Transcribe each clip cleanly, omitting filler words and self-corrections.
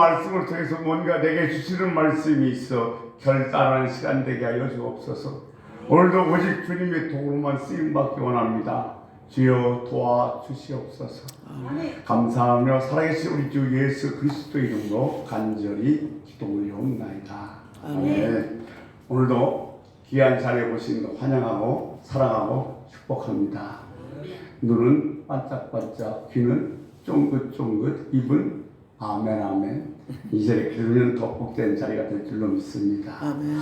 말씀을 통해서 뭔가 내게 주시는 말씀이 있어 결단하는 시간 되게 하여 주옵소서. 오늘도 오직 주님의 도구로만 쓰임받기 원합니다. 주여 도와주시옵소서. 감사하며 살아계신 우리 주 예수 그리스도 이름으로 간절히 기도 올려옵나이다. 아멘. 오늘도 귀한 자리에 오신 거 환영하고 사랑하고 축복합니다. 눈은 반짝반짝, 귀는 쫑긋쫑긋, 입은 아멘 아멘. 이제 기도는 덕복된 자리가 될 줄로 믿습니다. 아멘.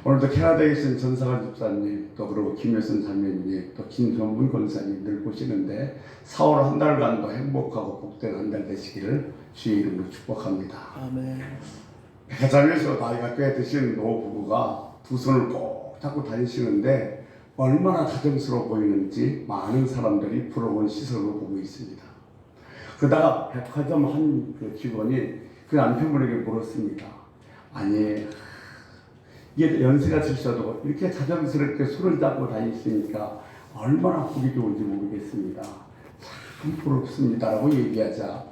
오늘도 캐나다에 계신 전사관 집사님, 또 그리고 김효선 자매님, 또 김정분 권사님 늘 보시는데 4월 한 달간도 행복하고 복된 한 달 되시기를 주의 이름으로 축복합니다. 아멘. 백화점에서 나이가 꽤 드신 노부부가 두 손을 꼭 잡고 다니시는데 얼마나 다정스러워 보이는지 많은 사람들이 부러운 시선으로 보고 있습니다. 그러다가 백화점 한 그 직원이 그 남편분에게 물었습니다. 아니, 이게 연세가 드셔도 이렇게 자연스럽게 손을 잡고 다니시니까 얼마나 보기 좋은지 모르겠습니다. 참 부럽습니다라고 얘기하자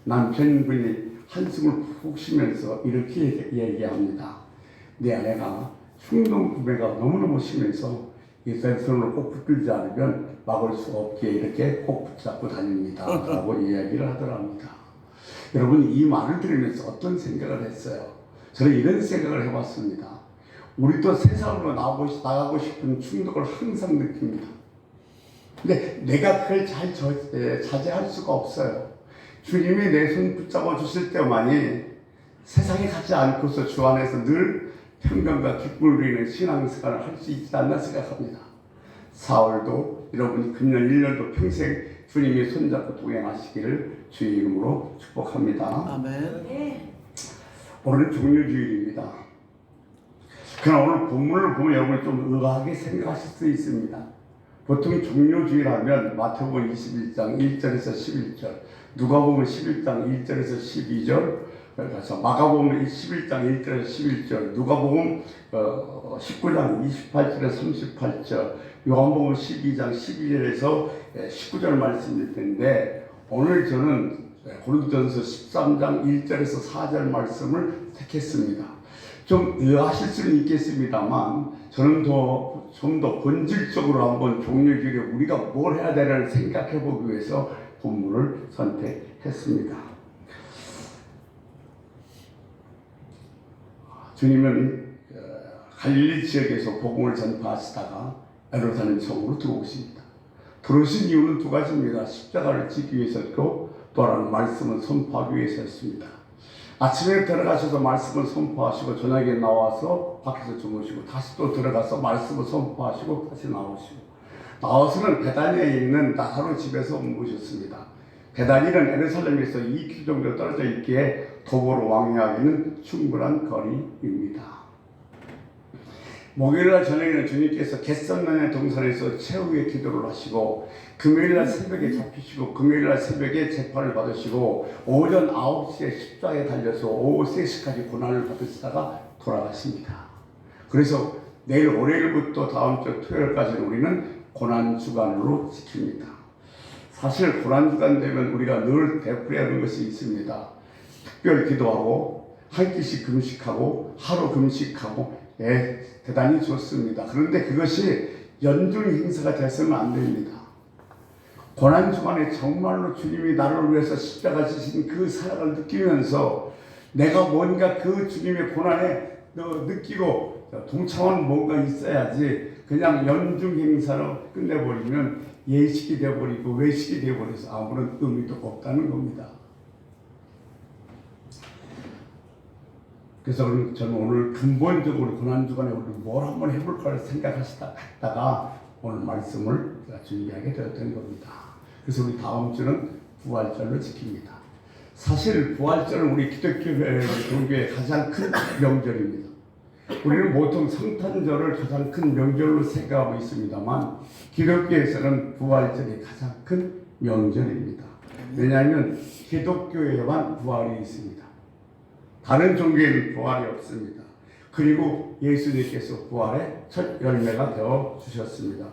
남편분이 한숨을 푹 쉬면서 이렇게 얘기합니다. 내 아내가 충동 구매가 너무너무 심해서 이 손을 꼭 붙들지 않으면 막을 수 없기에 이렇게 꼭 붙잡고 다닙니다 라고 이야기를 하더랍니다. 여러분, 이 말을 들으면서 어떤 생각을 했어요? 저는 이런 생각을 해봤습니다. 우리도 세상으로 나가고 싶은 충동을 항상 느낍니다. 근데 내가 그걸 잘 자제할 수가 없어요. 주님이 내 손 붙잡아 주실 때만이 세상에 가지 않고서 주 안에서 늘 평강과 기쁨을 누리는 신앙생활을 할 수 있지 않나 생각합니다. 4월도 여러분 금년 1년도 평생 주님이 손잡고 동행하시기를 주의 이름으로 축복합니다. 아멘. 오늘은 종료주일입니다. 그러나 오늘 본문을 보면 여러분이 좀 의아하게 생각하실 수 있습니다. 보통 종료주일 하면 마태복음 21장 1절에서 11절, 누가복음 11장 1절에서 12절, 그래서 마가복음 11장 1절에서 11절, 누가복음 19장 28절에서 38절, 요한복음 12장 12절에서 19절 말씀일 텐데, 오늘 저는 고린도전서 13장 1절에서 4절 말씀을 택했습니다. 좀 의아하실 수는 있겠습니다만 저는 좀 더 본질적으로 한번 종료주일에 우리가 뭘 해야 되는지 생각해 보기 위해서 본문을 선택했습니다. 주님은 갈릴리 지역에서 복음을 전파하시다가 예루살렘 성으로 들어오십니다. 들어오신 이유는 두 가지입니다. 십자가를 지기 위해서였고 또 하나는 말씀을 선포하기 위해서였습니다. 아침에 들어가셔서 말씀을 선포하시고 저녁에 나와서 밖에서 주무시고 다시 또 들어가서 말씀을 선포하시고 다시 나와서는 베다니에 있는 나사로 집에서 모셨습니다. 베다니는 예루살렘에서 2km 정도 떨어져 있기에 도보로 왕래하기는 충분한 거리입니다. 목요일날 저녁에는 주님께서 겟세마네 동산에서 최후의 기도를 하시고 금요일날 새벽에 잡히시고 금요일날 새벽에 재판을 받으시고 오전 9시에 십자가에 달려서 오후 3시까지 고난을 받으시다가 돌아가십니다. 그래서 내일 월요일부터 다음 주 토요일까지는 우리는 고난주간으로 지킵니다. 사실 고난주간 되면 우리가 늘 되풀이해야 하는 것이 있습니다. 특별 기도하고 한 끼씩 금식하고 하루 금식하고 대단히 좋습니다. 그런데 그것이 연중 행사가 되어서는 안 됩니다. 고난주간에 정말로 주님이 나를 위해서 십자가 지신 그 사랑을 느끼면서 내가 뭔가 그 주님의 고난에 느끼고 동참하는 뭔가 있어야지 그냥 연중 행사로 끝내버리면 예식이 되어버리고 외식이 되어버려서 아무런 의미도 없다는 겁니다. 그래서 저는 오늘 근본적으로 고난주간에 우리 뭘 한번 해볼까 생각하시다가 오늘 말씀을 준비하게 되었던 겁니다. 그래서 우리 다음 주는 부활절로 지킵니다. 사실 부활절은 우리 기독교 종교의 가장 큰 명절입니다. 우리는 보통 성탄절을 가장 큰 명절로 생각하고 있습니다만 기독교에서는 부활절이 가장 큰 명절입니다. 왜냐하면 기독교에만 부활이 있습니다. 다른 종교에는 부활이 없습니다. 그리고 예수님께서 부활의 첫 열매가 되어 주셨습니다.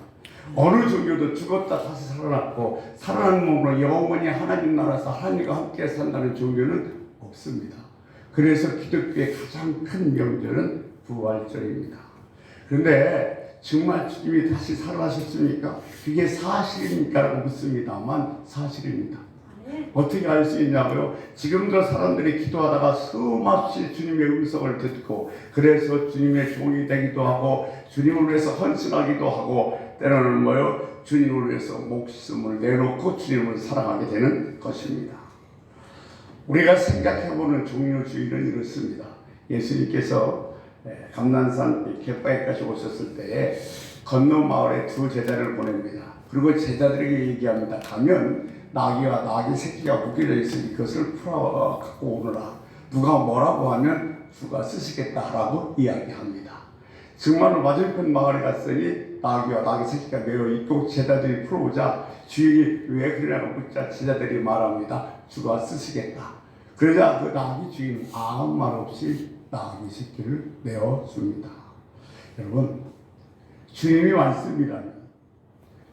어느 종교도 죽었다 다시 살아났고 살아난 몸으로 영원히 하나님 나라에서 하나님과 함께 산다는 종교는 없습니다. 그래서 기독교의 가장 큰 명절은 부활절입니다. 그런데 정말 주님이 다시 살아나셨습니까? 그게 사실입니까? 라고 묻습니다만 사실입니다. 어떻게 알 수 있냐고요? 지금도 사람들이 기도하다가 수없이 주님의 음성을 듣고 그래서 주님의 종이 되기도 하고 주님을 위해서 헌신하기도 하고 때로는 뭐요? 주님을 위해서 목숨을 내놓고 주님을 사랑하게 되는 것입니다. 우리가 생각해보는 종료주의는 이렇습니다. 예수님께서 감난산 갯바위까지 오셨을 때에 건너 마을에 두 제자를 보냅니다. 그리고 제자들에게 얘기합니다. 가면 나귀와 나귀 새끼가 묶여져 있으니 그것을 풀어 갖고 오너라. 누가 뭐라고 하면 주가 쓰시겠다라고 이야기합니다. 정말로 맞은편 마을에 갔으니 나귀와 나귀 새끼가 매어 있고 제자들이 풀어오자 주인이 왜 그러냐고 묻자 제자들이 말합니다. 주가 쓰시겠다. 그러자 그 나귀 주인 아무 말 없이 나귀 새끼를 내어줍니다. 여러분, 주님이 말씀이라면,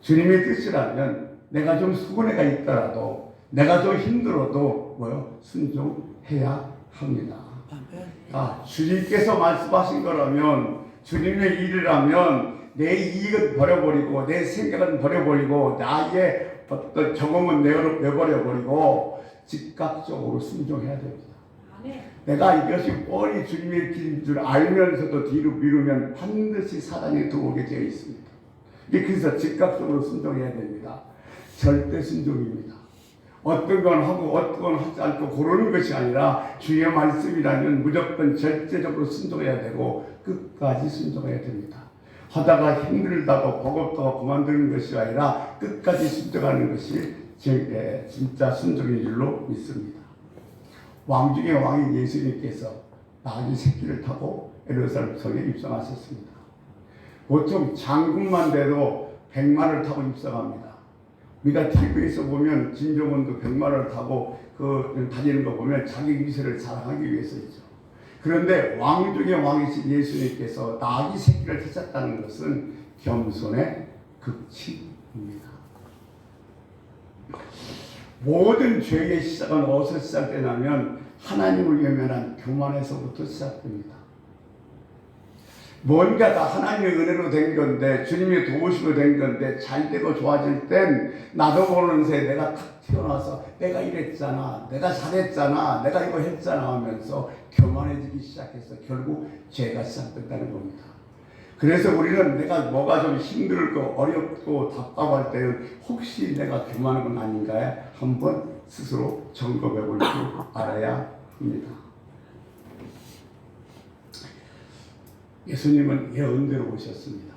주님의 뜻이라면 내가 좀 수고가 있더라도 내가 좀 힘들어도 순종해야 합니다. 주님께서 말씀하신 거라면 주님의 일이라면 내 이익은 버려버리고 내 생각은 버려버리고 나의 어떤 경험은 내버려버리고 즉각적으로 순종해야 됩니다. 내가 이것이 뻔히 주님의 길인 줄 알면서도 뒤로 미루면 반드시 사단이 들어오게 되어 있습니다. 그래서 즉각적으로 순종해야 됩니다. 절대 순종입니다. 어떤 건 하고 어떤 건 하지 않고 고르는 것이 아니라 주의 말씀이라면 무조건 절대적으로 순종해야 되고 끝까지 순종해야 됩니다. 하다가 힘들다고 버겁다고 그만두는 것이 아니라 끝까지 순종하는 것이 진짜 순종인 줄로 믿습니다. 왕 중의 왕인 예수님께서 나귀 새끼를 타고 예루살렘 성에 입성하셨습니다. 보통 장군만 돼도 100마를 타고 입성합니다. 우리가 TV에서 보면 진종원도 100마를 타고 다니는 거 보면 자기 위세를 자랑하기 위해서이죠. 그런데 왕 중의 왕이신 예수님께서 나귀 새끼를 타셨다는 것은 겸손의 극치입니다. 모든 죄의 시작은 어디서 시작되냐면 하나님을 외면한 교만에서부터 시작됩니다. 뭔가 다 하나님의 은혜로 된 건데 주님의 도우심으로 된 건데 잘되고 좋아질 땐 나도 모르는 새에 내가 탁 튀어나와서 내가 이랬잖아, 내가 잘했잖아, 내가 이거 했잖아 하면서 교만해지기 시작해서 결국 죄가 시작된다는 겁니다. 그래서 우리는 내가 뭐가 좀 힘들고 어렵고 답답할 때는 혹시 내가 교만한 건 아닌가 한번 스스로 점검해 볼 줄 알아야 합니다. 예수님은 예언대로 오셨습니다.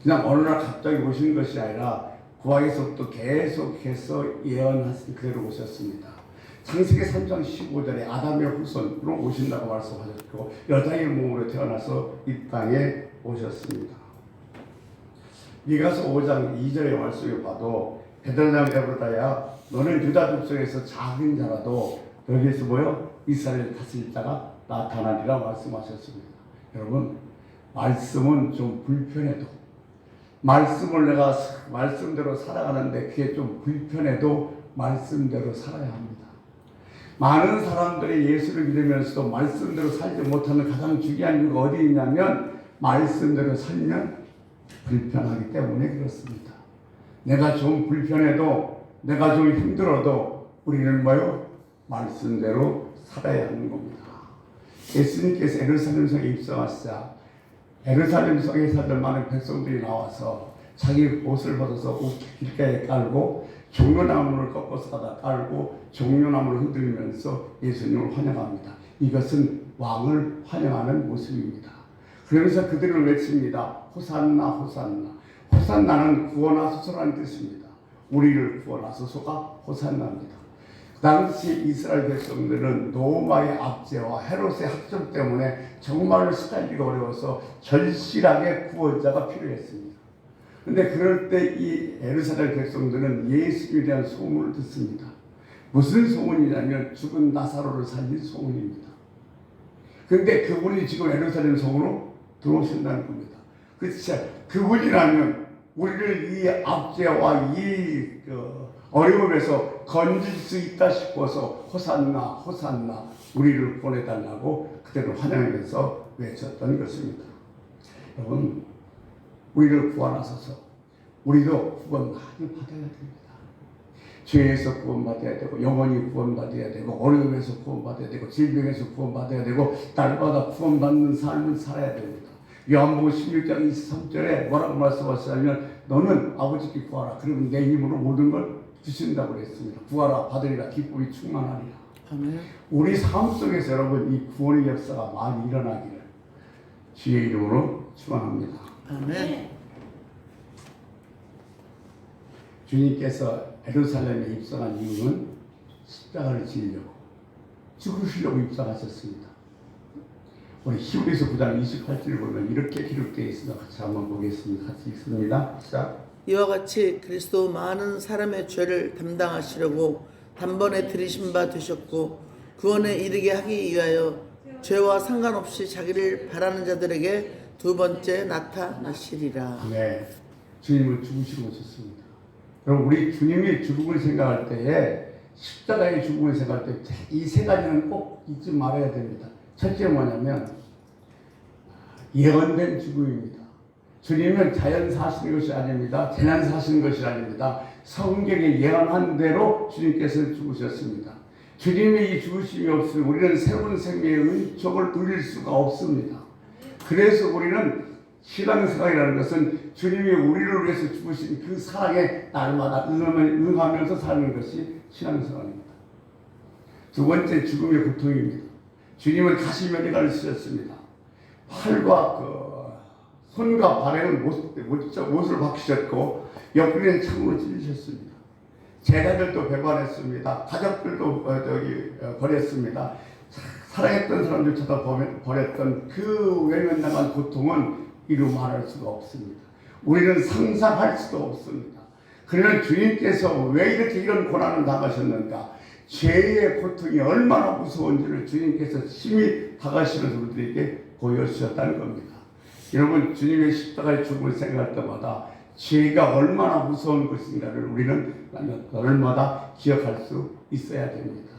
그냥 어느 날 갑자기 오신 것이 아니라 구약에서부터 계속해서 예언하신 그대로 오셨습니다. 창세기 3장 15절에 아담의 후손으로 오신다고 말씀하셨고 여자의 몸으로 태어나서 이 땅에 오셨습니다. 미가서 5장 2절의 말씀을 봐도 베들레헴 에브라다야 너는 유다 족속에서 작은 자라도 여기에서 이스라엘 다스릴 자가 나타나리라 말씀하셨습니다. 여러분, 말씀은 좀 불편해도 말씀을 내가 말씀대로 살아가는데 그게 좀 불편해도 말씀대로 살아야 합니다. 많은 사람들이 예수를 믿으면서도 말씀대로 살지 못하는 가장 중요한 이유가 어디 있냐면 말씀대로 살면 불편하기 때문에 그렇습니다. 내가 좀 불편해도 내가 좀 힘들어도 우리는 말씀대로 살아야 하는 겁니다. 예수님께서 예루살렘 성에 입성하시자 예루살렘 성에 살던 많은 백성들이 나와서 자기 옷을 벗어서 길가에 깔고 종려나무를 꺾어서 가다 깔고 종려나무를 흔들면서 예수님을 환영합니다. 이것은 왕을 환영하는 모습입니다. 그러면서 그들을 외칩니다. 호산나 호산나. 호산나는 구원하소서라는 뜻입니다. 우리를 구원하소서가 호산나입니다. 그 당시 이스라엘 백성들은 로마의 압제와 헤롯의 학점 때문에 정말로 시달리기 어려워서 절실하게 구원자가 필요했습니다. 그런데 그럴 때 이 예루살렘 백성들은 예수에 대한 소문을 듣습니다. 무슨 소문이냐면 죽은 나사로를 살린 소문입니다. 그런데 그분이 지금 예루살렘 성으로 들어오신다는 겁니다. 그렇죠. 그분이라면 우리를 이 압제와 이 어려움에서 건질 수 있다 싶어서 호산나 호산나 우리를 보내달라고 그때는 환영하면서 외쳤던 것입니다. 여러분, 우리를 구원하소서. 우리도 구원 많이 받아야 됩니다. 죄에서 구원받아야 되고, 영원히 구원받아야 되고, 어려움에서 구원받아야 되고, 질병에서 구원받아야 되고, 날마다 구원받는 삶을 살아야 됩니다. 요한복음 16장 23절에 뭐라고 말씀하시냐면, 너는 아버지께 구하라. 그러면 내 힘으로 모든 걸 주신다고 그랬습니다. 구하라 받으리라 기쁨이 충만하리라. 아멘. 우리 삶 속에서 여러분 이 구원의 역사가 많이 일어나기를 주의 이름으로 축원합니다. 아멘. 주님께서 예루살렘에 입성한 이유는 십자가를 지으려고, 죽으시려고 입성하셨습니다. 우리 히브리서 9장 28절을 보면 이렇게 기록되어 있습니다. 같이 한번 보겠습니다. 같이 읽습니다. 시작. 이와 같이 그리스도 많은 사람의 죄를 담당하시려고 단번에 들이신 바 되셨고, 구원에 이르게 하기 위하여 죄와 상관없이 자기를 바라는 자들에게 두 번째 나타나시리라. 네, 주님은 죽으시고 오셨습니다. 여러분, 우리 주님이 죽음을 생각할 때에, 십자가의 죽음을 생각할 때 이 세 가지는 꼭 잊지 말아야 됩니다. 첫째 뭐냐면 예언된 죽음입니다. 주님은 자연 사시는 것이 아닙니다. 재난 사시는 것이 아닙니다. 성경에 예언한 대로 주님께서 죽으셨습니다. 주님의 이 죽으심이 없으면 우리는 새로운 생명의 은총을 누릴 수가 없습니다. 그래서 우리는 신앙생활이라는 것은 주님이 우리를 위해서 죽으신 그 사랑에 날마다 응하면서 사는 것이 신앙생활입니다. 두 번째, 죽음의 고통입니다. 주님은 가시면류관을 쓰셨습니다. 팔과 손과 발에는 못을 박히셨고 옆구리는 창으로 찔리셨습니다. 제자들도 배반했습니다. 가족들도 버렸습니다. 사랑했던 사람들조차 버렸던 그 외면당한 고통은 이루 말할 수가 없습니다. 우리는 상상할 수도 없습니다. 그러나 주님께서 왜 이렇게 이런 고난을 당하셨는가? 죄의 고통이 얼마나 무서운지를 주님께서 심히 다가시면서 우리들에게 보여주셨다는 겁니다. 여러분, 주님의 십자가의 죽음을 생각할 때마다 죄가 얼마나 무서운 것인가를 우리는 얼마나 기억할 수 있어야 됩니다.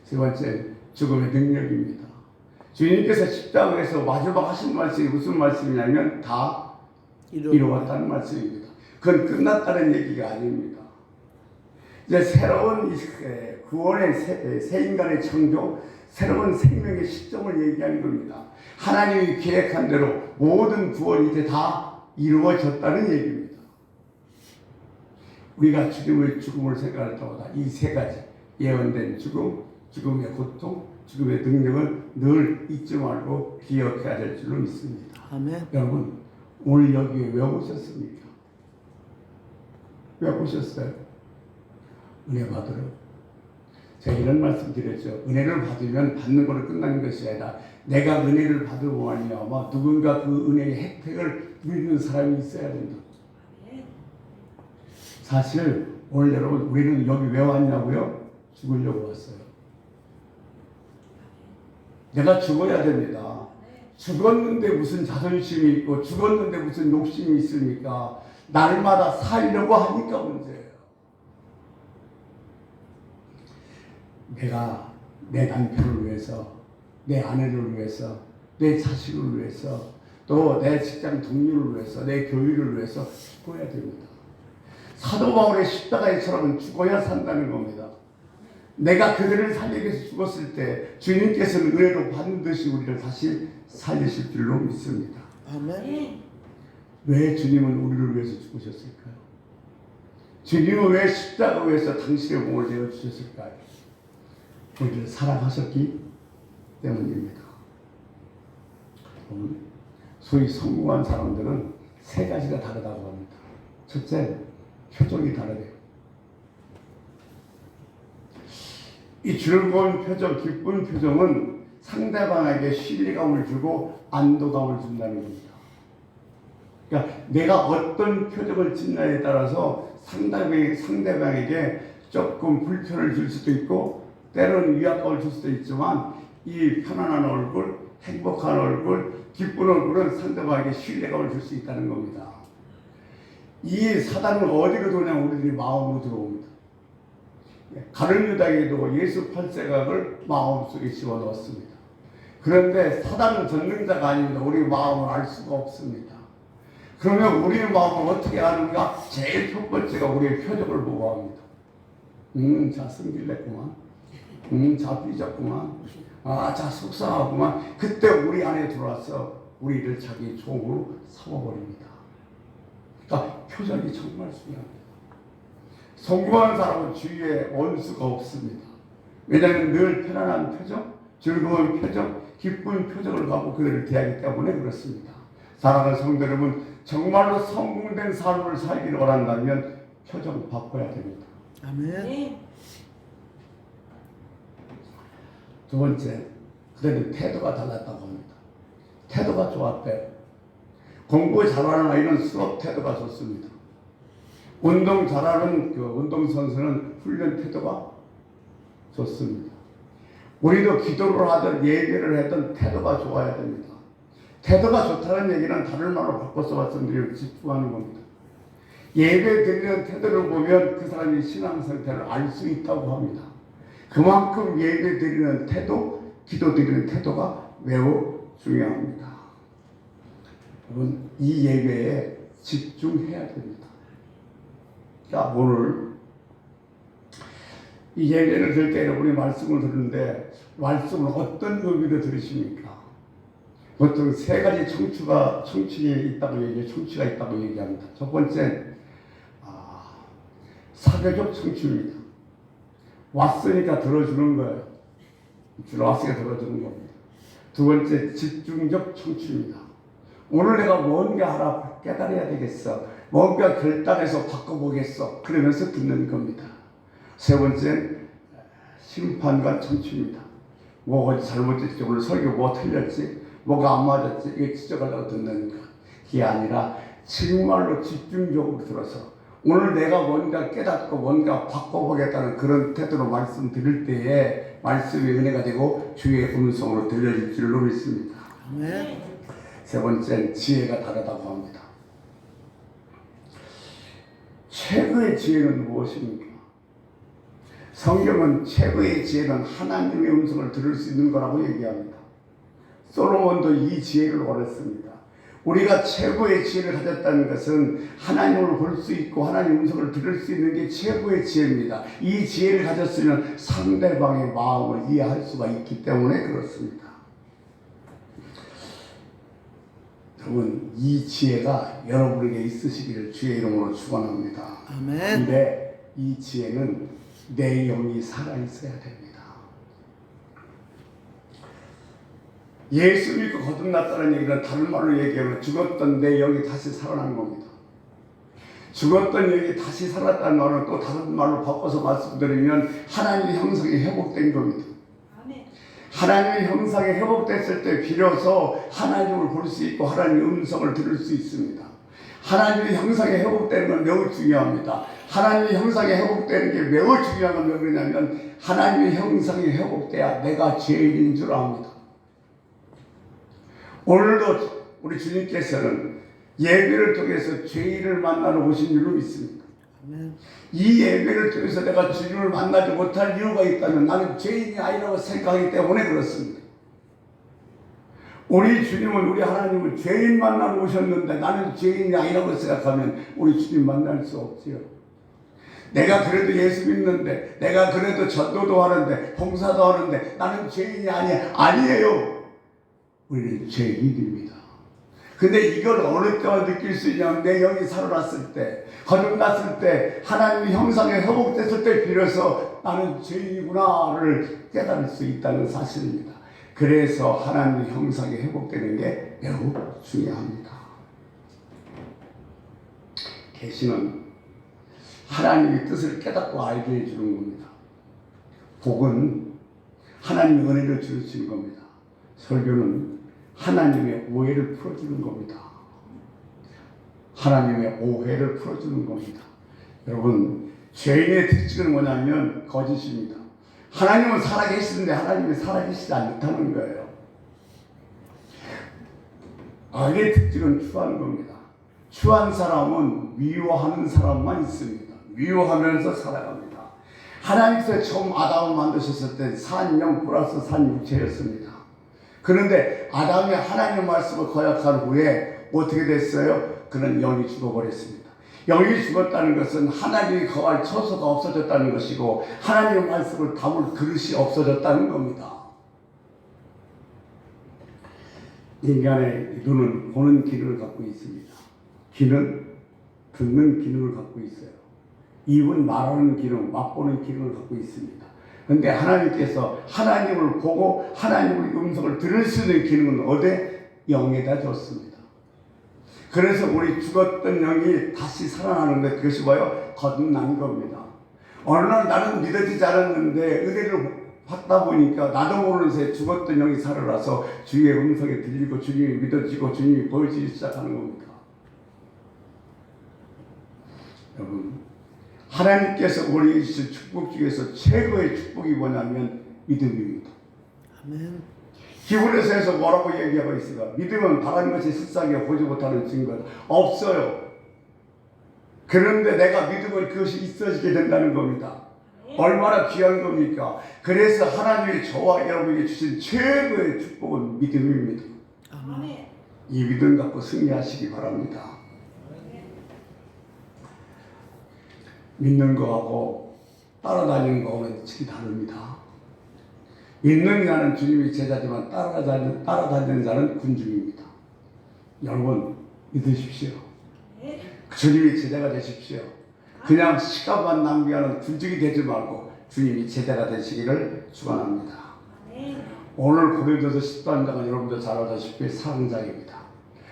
세 번째, 죽음의 능력입니다. 주님께서 십자가에서 마지막 하신 말씀이 무슨 말씀이냐면 다 이루었다는 말씀입니다. 그건 끝났다는 얘기가 아닙니다. 이제 새로운 구원의 새 인간의 창조, 새로운 생명의 시점을 얘기하는 겁니다. 하나님이 계획한 대로 모든 구원이 이제 다 이루어졌다는 얘기입니다. 우리가 주님의 죽음을 생각할 때마다 이 세 가지, 예언된 죽음, 죽음의 고통, 죽음의 능력을 늘 잊지 말고 기억해야 될 줄로 믿습니다. 아멘. 여러분, 오늘 여기에 왜 오셨습니까? 왜 오셨어요? 은혜 받으러. 제가 이런 말씀 드렸죠. 은혜를 받으면 받는 걸로 끝나는 것이 아니라 내가 은혜를 받으고 말미암아 누군가 그 은혜의 혜택을 누리는 사람이 있어야 된다. 사실 오늘 여러분, 우리는 여기 왜 왔냐고요? 죽으려고 왔어요. 내가 죽어야 됩니다. 죽었는데 무슨 자존심이 있고 죽었는데 무슨 욕심이 있습니까? 날마다 살려고 하니까 문제예요. 내가 내 남편을 위해서, 내 아내를 위해서, 내 자식을 위해서, 또 내 직장 동료를 위해서, 내 교회를 위해서 죽어야 됩니다. 사도 바울의 십자가의 철학은 죽어야 산다는 겁니다. 내가 그들을 살리기 위해서 죽었을 때 주님께서는 은혜로 반드시 우리를 다시 살리실 줄로 믿습니다. 아멘. 왜 주님은 우리를 위해서 죽으셨을까요? 주님은 왜 십자가 위에서 당신의 몸을 내어주셨을까요? 우리를 사랑하셨기 때문입니다. 소위 성공한 사람들은 세 가지가 다르다고 합니다. 첫째, 표정이 다르대요. 이 즐거운 표정, 기쁜 표정은 상대방에게 신뢰감을 주고 안도감을 준다는 겁니다. 그러니까 내가 어떤 표정을 짓냐에 따라서 상대방에게 조금 불편을 줄 수도 있고 때로는 위압감을 줄 수도 있지만 이 편안한 얼굴, 행복한 얼굴, 기쁜 얼굴은 상대방에게 신뢰감을 줄 수 있다는 겁니다. 이 사단은 어디로 들어오냐면 우리들이 마음으로 들어옵니다. 가룟 유다에게도 예수 팔세각을 마음속에 집어넣었습니다. 그런데 사단은 전능자가 아닙니다. 우리 마음을 알 수가 없습니다. 그러면 우리의 마음을 어떻게 아는가? 제일 첫 번째가 우리의 표정을 보고 합니다. 자 성질냈구만. 자 삐졌구만. 자 속상하구만. 그때 우리 안에 들어와서 우리를 자기 종으로 삼아버립니다. 그러니까 표정이 정말 중요합니다. 성공한 사람은 주위에 원수가 없습니다. 왜냐하면 늘 편안한 표정, 즐거운 표정, 기쁜 표정을 갖고 그들을 대하기 때문에 그렇습니다. 사랑하는 성도 여러분, 정말로 성공된 삶을 살기를 원한다면 표정 바꿔야 됩니다. 아멘. 두 번째, 그들은 태도가 달랐다고 합니다. 태도가 좋았대요. 공부 잘하는 아이는 수업 태도가 좋습니다. 운동 잘하는 운동선수는 훈련 태도가 좋습니다. 우리도 기도를 하든 예배를 하든 태도가 좋아야 됩니다. 태도가 좋다는 얘기는 다른 말로 바꿔서 말씀드리면 집중하는 겁니다. 예배 드리는 태도를 보면 그 사람의 신앙 상태를 알 수 있다고 합니다. 그만큼 예배 드리는 태도, 기도 드리는 태도가 매우 중요합니다. 여러분, 이 예배에 집중해야 됩니다. 자, 오늘 이 예배를 들 때 여러분이 말씀을 듣는데 말씀을 어떤 의미로 들으십니까? 보통 세 가지 청취가 있다고 얘기합니다. 첫 번째, 사교적 청취입니다. 왔으니까 들어주는 거예요. 왔으니까 들어주는 겁니다. 두 번째, 집중적 청취입니다. 오늘 내가 뭔가 하나 깨달아야 되겠어. 뭔가 결단해서 바꿔보겠어. 그러면서 듣는 겁니다. 세 번째, 심판과 청취입니다. 뭐 어디 잘못됐지, 오늘 설교 뭐 틀렸지, 뭐가 안 맞았지, 이게 지적하려고 듣는 것. 그게 아니라 정말로 집중적으로 들어서 오늘 내가 뭔가 깨닫고 뭔가 바꿔보겠다는 그런 태도로 말씀 드릴 때에 말씀의 은혜가 되고 주의 음성으로 들려질 줄로 믿습니다. 아멘. 세 번째는 지혜가 다르다고 합니다. 최고의 지혜는 무엇입니까? 성경은 최고의 지혜는 하나님의 음성을 들을 수 있는 거라고 얘기합니다. 솔로몬도 이 지혜를 원했습니다. 우리가 최고의 지혜를 가졌다는 것은 하나님을 볼 수 있고 하나님의 음성을 들을 수 있는 게 최고의 지혜입니다. 이 지혜를 가졌으면 상대방의 마음을 이해할 수가 있기 때문에 그렇습니다. 여러분, 이 지혜가 여러분에게 있으시기를 주의 이름으로 축원합니다. 아멘. 근데 이 지혜는 내 영이 살아있어야 됩니다. 예수 믿고 거듭났다는 얘기는 다른 말로 얘기하면 죽었던 내 영이 다시 살아난 겁니다. 죽었던 영이 다시 살았다는 말은 또 다른 말로 바꿔서 말씀드리면 하나님의 형상이 회복된 겁니다. 하나님의 형상이 회복됐을 때 비로소 하나님을 볼 수 있고 하나님의 음성을 들을 수 있습니다. 하나님의 형상이 회복되는 건 매우 중요합니다. 하나님의 형상이 회복되는 게 매우 중요한 건 왜 그러냐면 하나님의 형상이 회복돼야 내가 죄인인 줄 압니다. 오늘도 우리 주님께서는 예배를 통해서 죄인을 만나러 오신 줄로 믿습니다. 아멘. 이 예배를 통해서 내가 주님을 만나지 못할 이유가 있다면 나는 죄인이 아니라고 생각하기 때문에 그렇습니다. 우리 주님은, 우리 하나님은 죄인 만나러 오셨는데 나는 죄인이 아니라고 생각하면 우리 주님 만날 수 없지요. 내가 그래도 예수 믿는데, 내가 그래도 전도도 하는데, 봉사도 하는데 나는 죄인이 아니에요. 우리는 죄인입니다. 근데 이걸 어느 때만 느낄 수 있냐면 내 영이 살아났을 때, 거듭났을 때, 하나님의 형상에 회복됐을 때 비로소 나는 죄인이구나를 깨달을 수 있다는 사실입니다. 그래서 하나님의 형상이 회복되는 게 매우 중요합니다. 계시는 하나님의 뜻을 깨닫고 알게 해주는 겁니다. 복은 하나님의 은혜를 주시는 겁니다. 설교는 하나님의 오해를 풀어주는 겁니다. 하나님의 오해를 풀어주는 겁니다. 여러분, 죄인의 특징은 뭐냐면 거짓입니다. 하나님은 살아계시는데 하나님이 살아계시지 않다는 거예요. 악의 특징은 추한 겁니다. 추한 사람은 미워하는 사람만 있습니다. 미워하면서 살아갑니다. 하나님께서 처음 아담을 만드셨을 때 산영 플러스 산육체였습니다. 그런데 아담이 하나님의 말씀을 거역한 후에 어떻게 됐어요? 그는 영이 죽어버렸습니다. 영이 죽었다는 것은 하나님이 거할 처소가 없어졌다는 것이고 하나님의 말씀을 담을 그릇이 없어졌다는 겁니다. 인간의 눈은 보는 기능을 갖고 있습니다. 귀는 듣는 기능을 갖고 있어요. 입은 말하는 기능, 맛보는 기능을 갖고 있습니다. 그런데 하나님께서 하나님을 보고 하나님의 음성을 들을 수 있는 기능은 어디에? 영에다 줬습니다. 그래서 우리 죽었던 영이 다시 살아나는 것, 그것이 뭐예요? 거듭난 겁니다. 어느 날 나는 믿어지지 않았는데 은혜를 받다 보니까 나도 모르는 새에 죽었던 영이 살아나서 주의 음성에 들리고 주님이 믿어지고 주님이 보여지기 시작하는 겁니다. 여러분, 하나님께서 우리에게 주신 축복 중에서 최고의 축복이 뭐냐면 믿음입니다. 아멘. 히브리서에서 뭐라고 얘기하고 있을까? 믿음은 바라는 것이 실상에 보지 못하는 증거다. 없어요. 그런데 내가 믿으면 그것이 있어지게 된다는 겁니다. 얼마나 귀한 겁니까? 그래서 하나님이 저와 여러분에게 주신 최고의 축복은 믿음입니다. 아멘. 이 믿음 갖고 승리하시기 바랍니다. 믿는 거하고 따라다니는 거하고는 질이 다릅니다. 믿는 자는 주님의 제자지만 따라다니는 자는 군중입니다. 여러분 믿으십시오. 주님의 제자가 되십시오. 그냥 시간만 낭비하는 군중이 되지 말고 주님이 제자가 되시기를 축원합니다. 오늘 고린도서 10단장은 여러분도 잘 아다시피 사랑장입니다.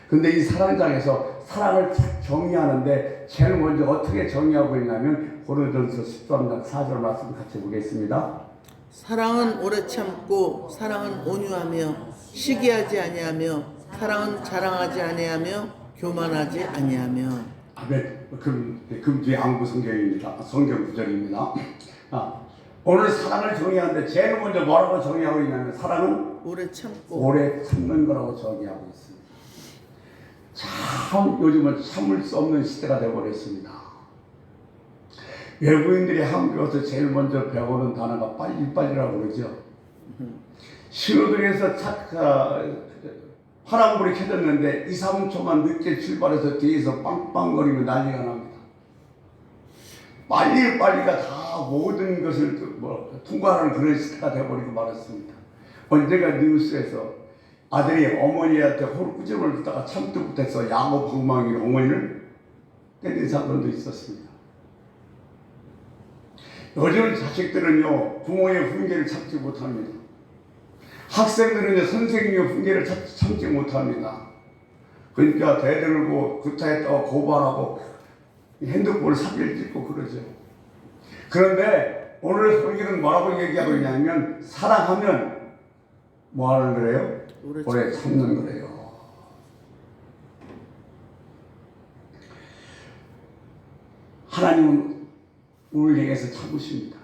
근데 이 사랑장에서 사랑을 정의하는데 제일 먼저 어떻게 정의하고 있냐면 고린도서 13장 4절 말씀 같이 보겠습니다. 사랑은 오래 참고 사랑은 온유하며 시기하지 아니하며 사랑은 자랑하지 아니하며 교만하지 아니하며. 아멘. 금주의 안구 성경입니다. 성경 구절입니다. 오늘 사랑을 정의하는데 제일 먼저 뭐라고 정의하고 있냐면 사랑은 오래 참고 오래 참는 거라고 정의하고 있습니다. 참 요즘은 참을 수 없는 시대가 되어버렸습니다. 외국인들이 한국에 와서 제일 먼저 배우는 단어가 빨리빨리라고 그러죠. 신호등에서 파란불이 켜졌는데 2, 3초만 늦게 출발해서 뒤에서 빵빵거리며 난리가 납니다. 빨리빨리가 다 모든 것을 통과하는 그런 시대가 되어버리고 말았습니다. 언제가 뉴스에서 아들이 어머니한테 홀꾸짐을 듣다가 참지 못해서 양호 방망이로 어머니를 때린 사건도 있었습니다. 요즘 자식들은요 부모의 훈계를 참지 못합니다. 학생들은 선생님의 훈계를 참지 못합니다. 그러니까 대들고 구타했다고 고발하고 핸드폰을 사기를 찍고 그러죠. 그런데 오늘 성경은 뭐라고 얘기하고 있냐면 사랑하면 뭐 하는 거래요? 오래 참는 거래요. 하나님은 우리를 향해서 참으십니다.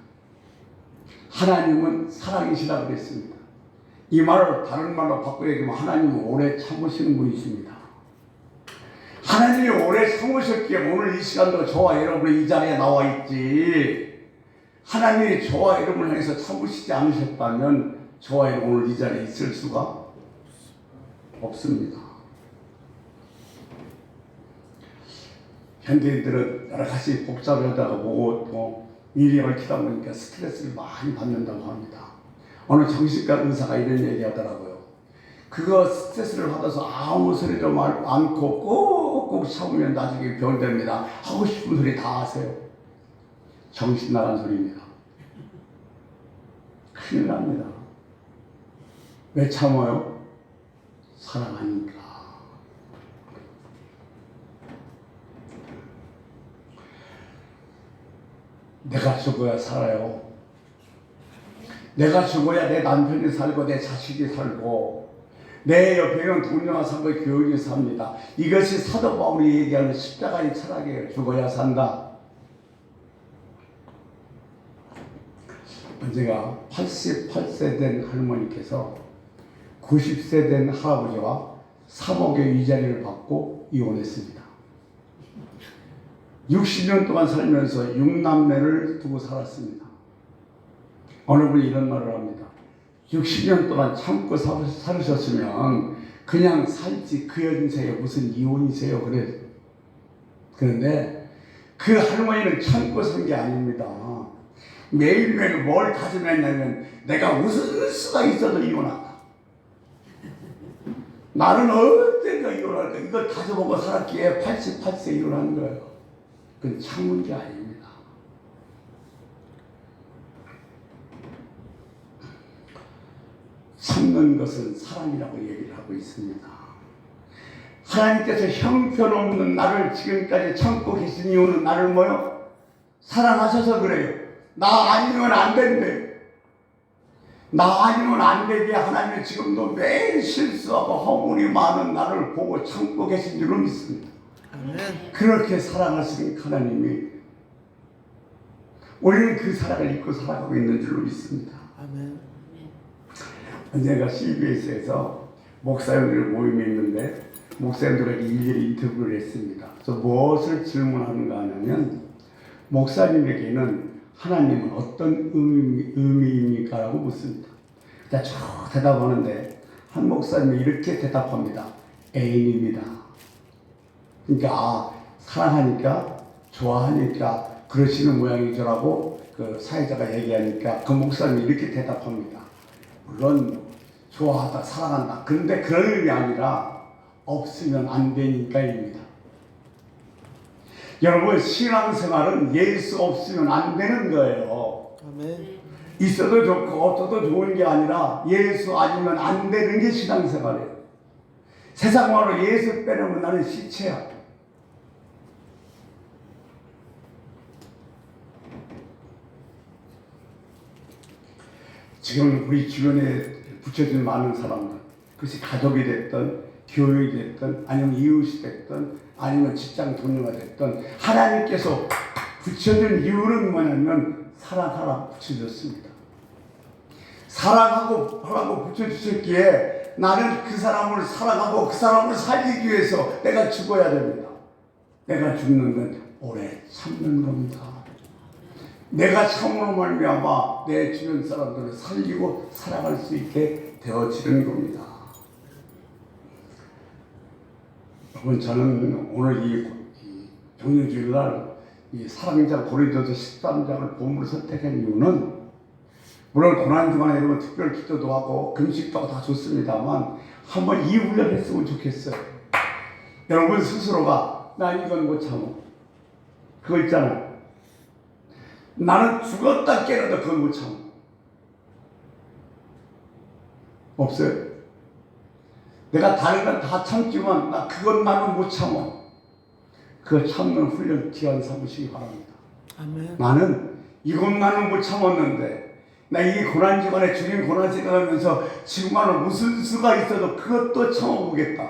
하나님은 사랑이시라고 그랬습니다. 이 말을 다른 말로 바꿔 얘기하면 하나님은 오래 참으시는 분이십니다. 하나님이 오래 참으셨기에 오늘 이 시간도 저와 여러분이 이 자리에 나와 있지. 하나님이 저와 여러분을 향해서 참으시지 않으셨다면 저와 여러분 오늘 이 자리에 있을 수가 없습니다. 현대인들은 여러 가지 복잡하다가 보고 또 일이 얽히다 보니까 스트레스를 많이 받는다고 합니다. 어느 정신과 의사가 이런 얘기 하더라고요. 그거 스트레스를 받아서 아무 소리도 말 않고 꼭꼭 참으면 나중에 병됩니다. 하고 싶은 소리 다 하세요. 정신 나간 소리입니다. 큰일 납니다. 왜 참아요? 사랑하니까. 내가 죽어야 살아요. 내가 죽어야 내 남편이 살고 내 자식이 살고 내 옆에는 동료가 살고 교육이 삽니다. 이것이 사도 바울이 얘기하는 십자가의 철학이에요. 죽어야 산다. 언제가 88세 된 할머니께서 90세 된 할아버지와 3억의 위자료를 받고 이혼했습니다. 60년 동안 살면서 6남매를 두고 살았습니다. 어느 분이 이런 말을 합니다. 60년 동안 참고 살으셨으면 그냥 살지 그 연세에 무슨 이혼이세요? 그런데 그 할머니는 참고 산 게 아닙니다. 매일매일 뭘 다짐했냐면 내가 웃을 수가 있어도 이혼한다. 나는 언젠가 이혼할까. 이걸 다져보고 살았기에 88세 이혼한 거예요. 그건 참은 게 아닙니다. 참는 것은 사랑이라고 얘기를 하고 있습니다. 하나님께서 형편없는 나를 지금까지 참고 계신 이유는 나를 뭐요? 사랑하셔서 그래요. 나 아니면 안 된대. 나 아니면 안 되게 하나님은 지금도 매일 실수하고 허물이 많은 나를 보고 참고 계신 줄로 믿습니다. 아멘. 그렇게 사랑하시는 하나님이 우리는 그 사랑을 잊고 살아가고 있는 줄로 믿습니다. 아멘. 언젠가 CBS에서 목사님들 모임이 있는데 목사님들에게 일일이 인터뷰를 했습니다. 그래서 무엇을 질문하는가 하냐면 목사님에게는 하나님은 어떤 의미입니까? 라고 묻습니다. 그래서 쭉 대답하는데 한 목사님이 이렇게 대답합니다. 애인입니다. 그러니까 사랑하니까 좋아하니까 그러시는 모양이죠라고 그 사회자가 얘기하니까 그 목사님이 이렇게 대답합니다. 물론 좋아하다 사랑한다. 그런데 그런 의미 아니라 없으면 안 되니까입니다. 여러분 신앙생활은 예수 없으면 안 되는 거예요. 아멘. 있어도 좋고 없어도 좋은 게 아니라 예수 아니면 안 되는 게 신앙생활이에요. 세상으로 예수 빼놓으면 나는 시체야. 지금 우리 주변에 붙여진 많은 사람들, 그것이 가족이 됐든 교육이 됐든 아니면 이웃이 됐든 아니면 직장 동료가 됐든 하나님께서 붙여준 이유는 뭐냐면 사랑하라 붙여줬습니다. 사랑하고 하라고 붙여주셨기에 나는 그 사람을 사랑하고 그 사람을 살리기 위해서 내가 죽어야 됩니다. 내가 죽는 건 오래 참는 겁니다. 내가 참으로 말미암아 내 주변 사람들을 살리고 사랑할 수 있게 되어지는 겁니다. 여러분 저는 오늘 이 종료주일날 이 사랑자 고린도서 13장을 본문으로 선택한 이유는 물론 고난주간에 여러분 특별 기도도 하고 금식도 하고 다 좋습니다만 한번 이 훈련을 했으면 좋겠어요. 여러분 스스로가 나 이건 못 참어. 그거 있잖아요. 나는 죽었다 깨어나도 그건 못 참어. 없어요. 내가 다른 건 다 참지만 나 그것만은 못 참어. 그 참는 훈련 기한 삼으시기 바랍니다. 아멘. 나는 이것만은 못 참았는데 나 이 고난주간에 주님 고난 생각하면서 지금만은 무슨 수가 있어도 그것도 참아보겠다.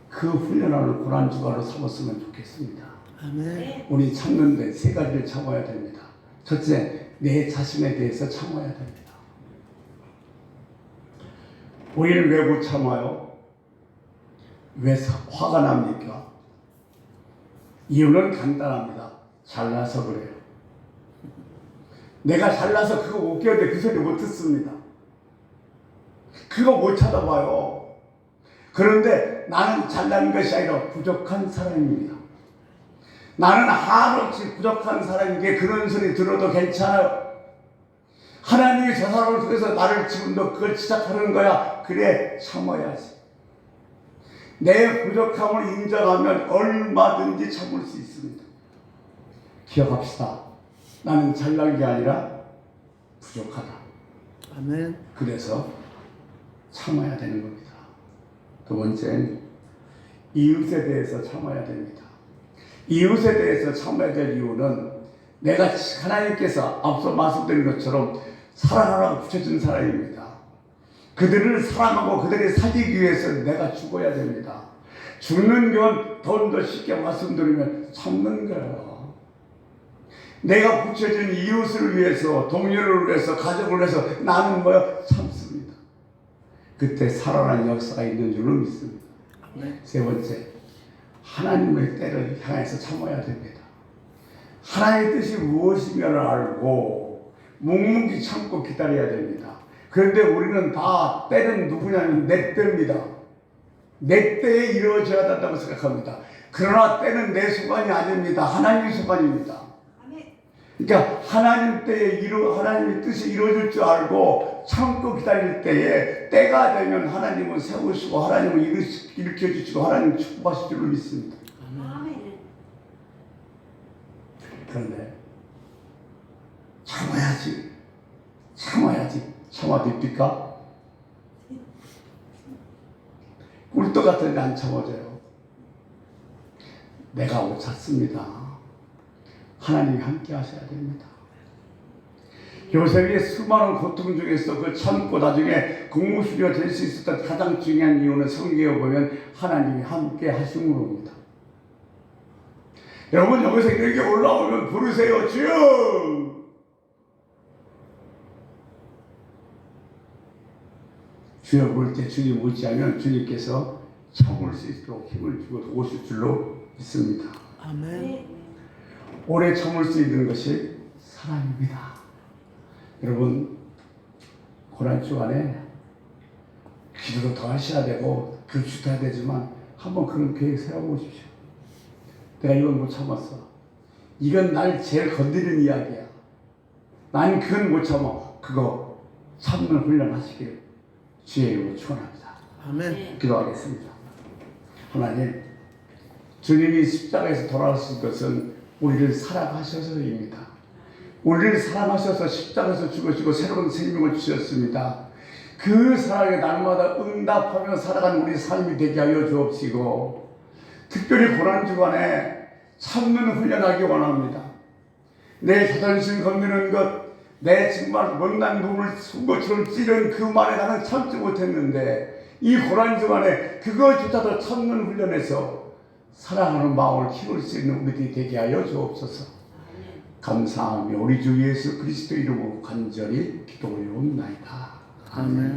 그 훈련을 고난주간으로 삼았으면 좋겠습니다. 아멘. 우리 참는데 세 가지를 참아야 됩니다. 첫째, 내 자신에 대해서 참아야 됩니다. 우리는 왜 못 참아요? 왜 화가 납니까? 이유는 간단합니다. 잘나서 그래요. 내가 잘나서 그거 못 깨는데 그 소리 못 듣습니다. 그거 못 찾아봐요. 그런데 나는 잘난 것이 아니라 부족한 사람입니다. 나는 한없이 부족한 사람에게 그런 소리 들어도 괜찮아요. 하나님이 저 사람을 통해서 나를 지금도 그걸 시작하는 거야. 그래 참아야지. 내 부족함을 인정하면 얼마든지 참을 수 있습니다. 기억합시다. 나는 잘난 게 아니라 부족하다. 아멘. 그래서 참아야 되는 겁니다. 두 번째는 이웃에 대해서 참아야 됩니다. 이웃에 대해서 참아야 될 이유는 내가 하나님께서 앞서 말씀드린 것처럼 사랑하라고 붙여준 사람입니다. 그들을 사랑하고 그들을 살리기 위해서 내가 죽어야 됩니다. 죽는 건 더 쉽게 말씀드리면 참는 거예요. 내가 붙여준 이웃을 위해서, 동료를 위해서, 가족을 위해서 나는 뭐야? 참습니다. 그때 살아나는 역사가 있는 줄로 믿습니다. 네. 세 번째, 하나님의 때를 향해서 참아야 됩니다. 하나님의 뜻이 무엇인가를 알고 묵묵히 참고 기다려야 됩니다. 그런데 우리는 다 때는 누구냐면 내 때입니다. 내 때에 이루어져야 된다고 생각합니다. 그러나 때는 내 소관이 아닙니다. 하나님의 소관입니다. 그러니까 하나님 때에 하나님의 뜻이 이루어질 줄 알고 참고 기다릴 때에 때가 되면 하나님은 세우시고 하나님은 일으켜 주시고 하나님은 축복하실 줄로 믿습니다. 그런데 참아야지 참아됩니까? 꿀떡 같은데 안 참아져요. 내가 못 찾습니다. 하나님이 함께 하셔야 됩니다. 요셉이 수많은 고통 중에서 그 참고 나중에 국무수리가 될 수 있었던 가장 중요한 이유는 성경에 보면 하나님이 함께 하심으로입니다. 여러분 여기서 이렇게 올라오면 부르세요. 주여! 주여 부를 때 주님 못지하면 주님께서 참을 수 있도록 힘을 주고 오실 줄로 믿습니다. 아멘. 오래 참을 수 있는 것이 사랑입니다. 여러분 고난 주간에 기도도 더 하셔야 되고 금식도 해야 되지만 한번 그런 계획 세워보십시오. 내가 이건 못 참았어. 이건 날 제일 건드리는 이야기야. 난 그건 못 참아. 그거 참는 훈련하시길 주의 이름으로 축원합니다. 아멘. 기도하겠습니다. 하나님, 주님이 십자가에서 돌아가신 것은 우리를 사랑하셔서입니다. 우리를 사랑하셔서 십자가에서 죽으시고 새로운 생명을 주셨습니다. 그 사랑에 날마다 응답하며 살아가는 우리 삶이 되게 하여 주옵시고 특별히 고난주간에 참는 훈련하기 원합니다. 내 자존심 건드는 것, 내 정말 못난 몸을 순것처럼 찌른 그 말에 나는 참지 못했는데 이 고난주간에 그것조차도 참는 훈련에서 사랑하는 마음을 키울 수 있는 우리들이 되게 하여 주옵소서. 감사하며 우리 주 예수 그리스도 이름으로 간절히 기도 올려옵나이다. 아멘.